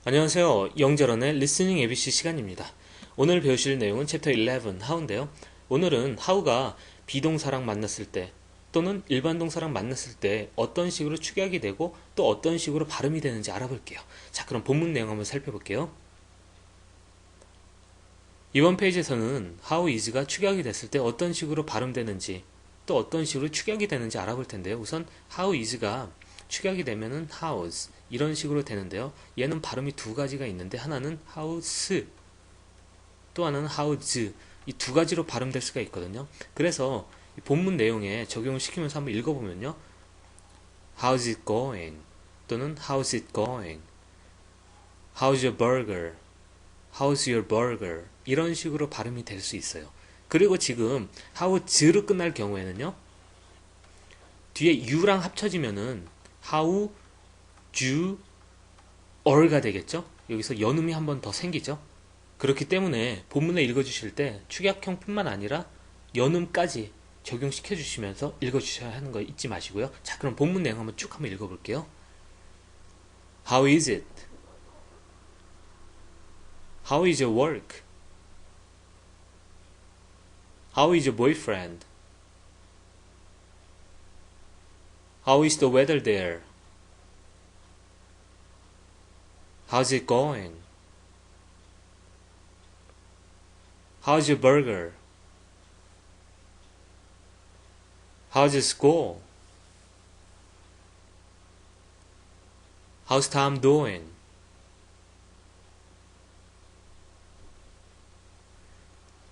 안녕하세요. 영재런의 리스닝 ABC 시간입니다. 오늘 배우실 내용은 챕터 11 how인데요. 오늘은 how가 비동사랑 만났을 때 또는 일반 동사랑 만났을 때 어떤 식으로 축약이 되고 또 어떤 식으로 발음이 되는지 알아볼게요. 자, 그럼 본문 내용 한번 살펴볼게요. 이번 페이지에서는 how is가 축약이 됐을 때 어떤 식으로 발음되는지 또 어떤 식으로 축약이 되는지 알아볼 텐데요. 우선 how is가 축약이 되면은 house 이런 식으로 되는데요. 얘는 발음이 두 가지가 있는데 하나는 house 또 하나는 house 이 두 가지로 발음될 수가 있거든요. 그래서 본문 내용에 적용을 시키면서 한번 읽어보면요. How's it going? 또는 How's it going? How's your burger? How's your burger? 이런 식으로 발음이 될 수 있어요. 그리고 지금 how's로 끝날 경우에는요. 뒤에 you랑 합쳐지면은 how, you, or가 되겠죠? 여기서 연음이 한 번 더 생기죠? 그렇기 때문에 본문에 읽어주실 때 축약형뿐만 아니라 연음까지 적용시켜 주시면서 읽어주셔야 하는 거 잊지 마시고요. 자, 그럼 본문 내용 한번 쭉 한번 읽어볼게요. How is it? How is your work? How is your boyfriend? How is the weather there? How's it going? How's your burger? How's your school? How's Tom doing?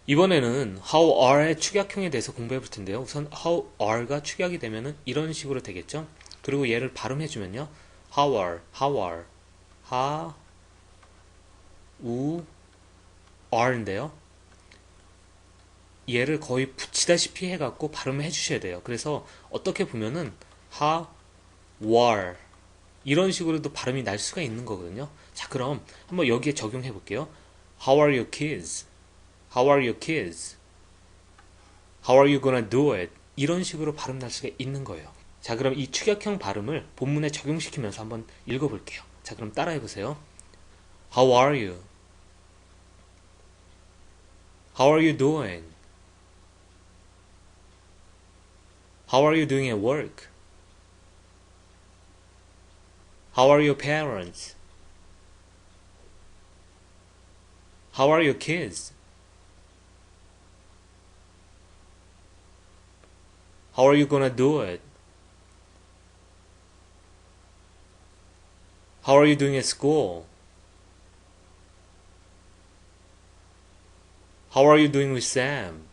이번에는 how are의 축약형에 대해서 공부해 볼 텐데요. 우선 how are가 축약이 되면은 이런 식으로 되겠죠. 그리고 얘를 발음해 주면요. how are, how are, 하, 우, are인데요. 얘를 거의 붙이다시피 해갖고 발음을 해주셔야 돼요. 그래서 어떻게 보면은 how, were 이런 식으로도 발음이 날 수가 있는 거거든요. 자, 그럼 한번 여기에 적용해 볼게요. How are your kids? How are your kids? How are you gonna do it? 이런 식으로 발음 날 수가 있는 거예요. 자, 그럼 이 축약형 발음을 본문에 적용시키면서 한번 읽어볼게요. 자, 그럼 따라해 보세요. How are you? How are you doing? How are you doing at work? How are your parents? How are your kids? How are you gonna do it? How are you doing at school? How are you doing with Sam?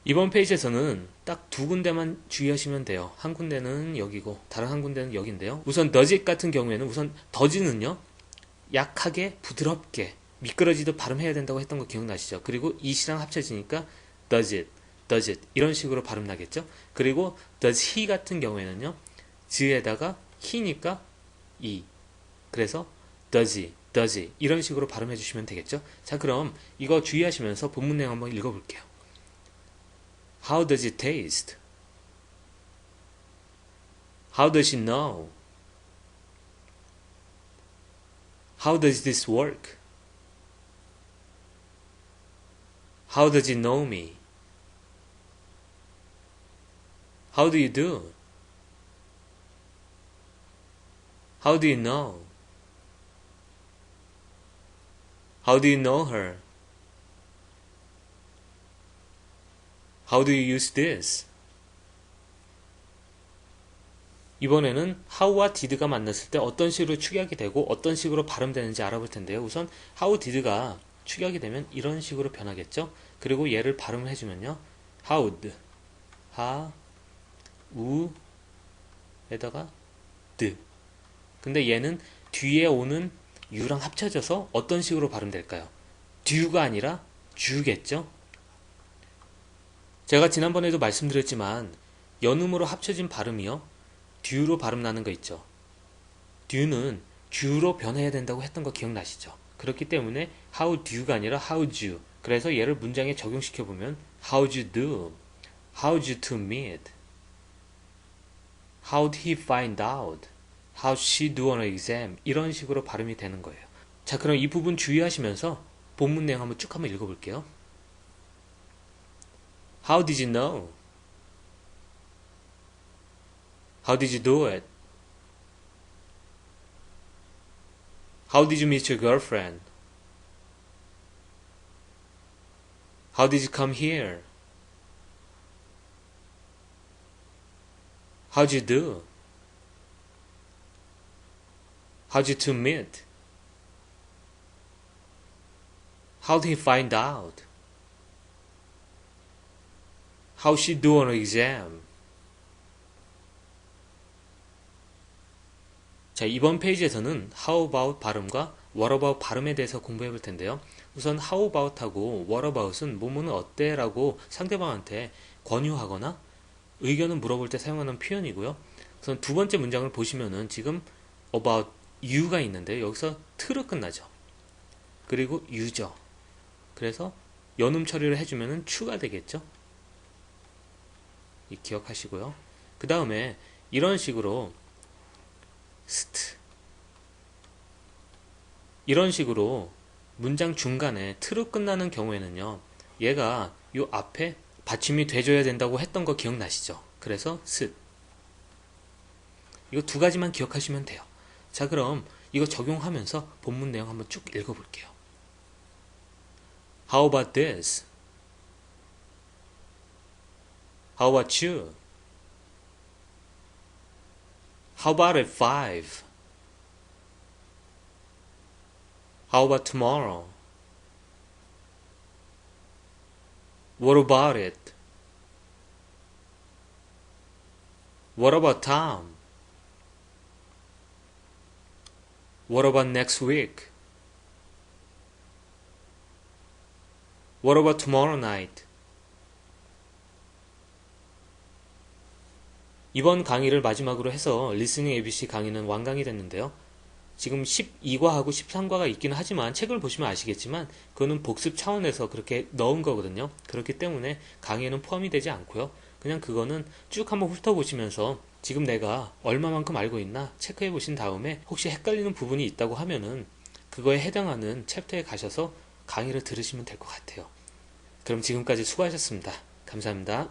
이번 페이지에서는 딱 두 군데만 주의하시면 돼요. 한 군데는 여기고 다른 한 군데는 여기인데요. 우선 does it 같은 경우에는 우선 does는요. 약하게 부드럽게 미끄러지듯 발음해야 된다고 했던 거 기억나시죠? 그리고 it이랑 합쳐지니까 does it 이런 식으로 발음 나겠죠? 그리고 does he 같은 경우에는요. z에다가 he니까 e 그래서 does he 이런 식으로 발음해 주시면 되겠죠? 자, 그럼 이거 주의하시면서 본문 내용 한번 읽어볼게요. How does it taste? How does she know? How does this work? How does it know me? How do you do? How do you know? How do you know her? How do you use this? 이번에는 how와 did가 만났을 때 어떤 식으로 축약이 되고 어떤 식으로 발음되는지 알아볼 텐데요. 우선 how did가 축약이 되면 이런 식으로 변하겠죠. 그리고 얘를 발음을 해주면요. how'd, 하, 우, 에다가 드. 근데 얘는 뒤에 오는 u랑 합쳐져서 어떤 식으로 발음될까요? du가 아니라 주겠죠. 제가 지난번에도 말씀드렸지만 연음으로 합쳐진 발음이요. du로 발음 나는 거 있죠. du는 ju로 변해야 된다고 했던 거 기억나시죠? 그렇기 때문에 how do가 아니라 how'd you. 그래서 얘를 문장에 적용시켜 보면 how'd you do? How'd you to meet? How'd he find out? How'd she do on her exam? 이런 식으로 발음이 되는 거예요. 자, 그럼 이 부분 주의하시면서 본문 내용 한번 읽어볼게요. How did you know? How did you do it? How did you meet your girlfriend? How did you come here? How'd you do? How'd you two meet? How'd he find out? How'd she do on her exam? 자, 이번 페이지에서는 how about 발음과 what about 발음에 대해서 공부해 볼 텐데요. 우선 how about하고 what about은 뭐뭐는 어때? 라고 상대방한테 권유하거나 의견을 물어볼 때 사용하는 표현이고요. 우선 두 번째 문장을 보시면은 지금 about you가 있는데 여기서 to로 끝나죠. 그리고 you죠. 그래서 연음 처리를 해주면은 to가 되겠죠. 기억하시고요. 그 다음에 이런 식으로 이런 식으로 문장 중간에 트로 끝나는 경우에는요, 얘가 요 앞에 받침이 돼줘야 된다고 했던 거 기억나시죠? 그래서 이거 두 가지만 기억하시면 돼요. 자, 그럼 이거 적용하면서 본문 내용 한번 쭉 읽어볼게요. How about this? How about you? How about at 5? How about tomorrow? What about it? What about Tom? What about next week? What about tomorrow night? 이번 강의를 마지막으로 해서 리스닝 ABC 강의는 완강이 됐는데요. 지금 12과하고 13과가 있기는 하지만 책을 보시면 아시겠지만 그거는 복습 차원에서 그렇게 넣은 거거든요. 그렇기 때문에 강의에는 포함이 되지 않고요. 그냥 그거는 쭉 한번 훑어보시면서 지금 내가 얼마만큼 알고 있나 체크해 보신 다음에 혹시 헷갈리는 부분이 있다고 하면은 그거에 해당하는 챕터에 가셔서 강의를 들으시면 될 것 같아요. 그럼 지금까지 수고하셨습니다. 감사합니다.